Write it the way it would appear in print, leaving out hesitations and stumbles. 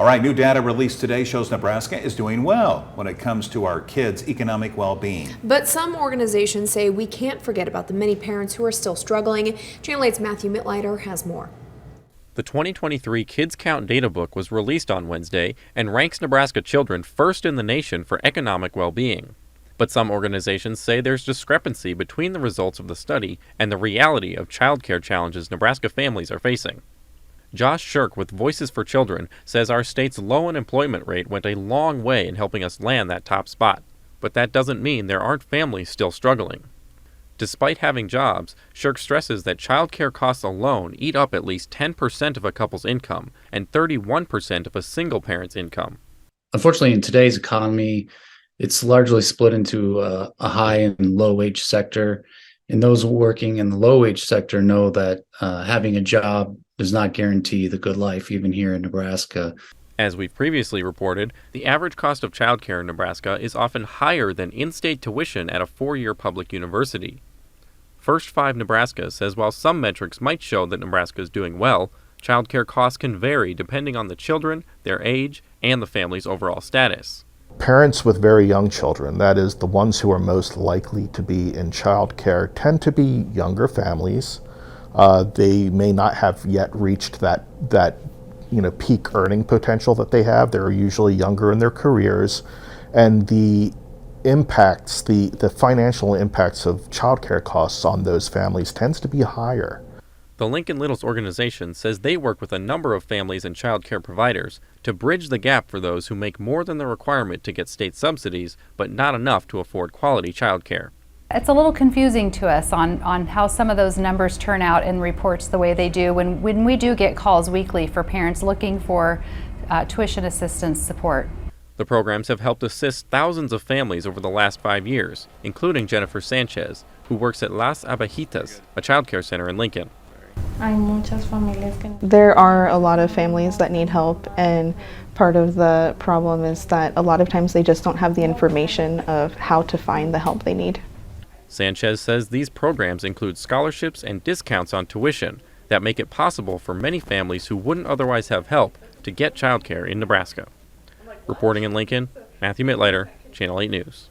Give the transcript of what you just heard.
All right, new data released today shows Nebraska is doing well when it comes to our kids' economic well-being. But some organizations say we can't forget about the many parents who are still struggling. Channel 8's Matthew Mittleider has more. The 2023 Kids Count Data Book was released on Wednesday and ranks Nebraska children first in the nation for economic well-being. But some organizations say there's discrepancy between the results of the study and the reality of childcare challenges Nebraska families are facing. Josh Shirk with Voices for Children says our state's low unemployment rate went a long way in helping us land that top spot. But that doesn't mean there aren't families still struggling. Despite having jobs, Shirk stresses that childcare costs alone eat up at least 10% of a couple's income and 31% of a single parent's income. Unfortunately, in today's economy, it's largely split into a high and low wage sector. And those working in the low wage sector know that having a job does not guarantee the good life, even here in Nebraska. As we've previously reported, the average cost of childcare in Nebraska is often higher than in-state tuition at a four-year public university. First 5 Nebraska says while some metrics might show that Nebraska is doing well, childcare costs can vary depending on the children, their age, and the family's overall status. Parents with very young children, that is, the ones who are most likely to be in childcare, tend to be younger families. They may not have yet reached that peak earning potential that they have. They're usually younger in their careers, and the impacts, the financial impacts of childcare costs on those families tends to be higher. The Lincoln Littles organization says they work with a number of families and childcare providers to bridge the gap for those who make more than the requirement to get state subsidies, but not enough to afford quality childcare. It's a little confusing to us on how some of those numbers turn out in reports the way they do when we do get calls weekly for parents looking for tuition assistance support. The programs have helped assist thousands of families over the last 5 years, including Jennifer Sanchez, who works at Las Abejitas, a childcare center in Lincoln. There are a lot of families that need help, and part of the problem is that a lot of times they just don't have the information of how to find the help they need. Sanchez says these programs include scholarships and discounts on tuition that make it possible for many families who wouldn't otherwise have help to get childcare in Nebraska. Reporting in Lincoln, Matthew Mittleider, Channel 8 News.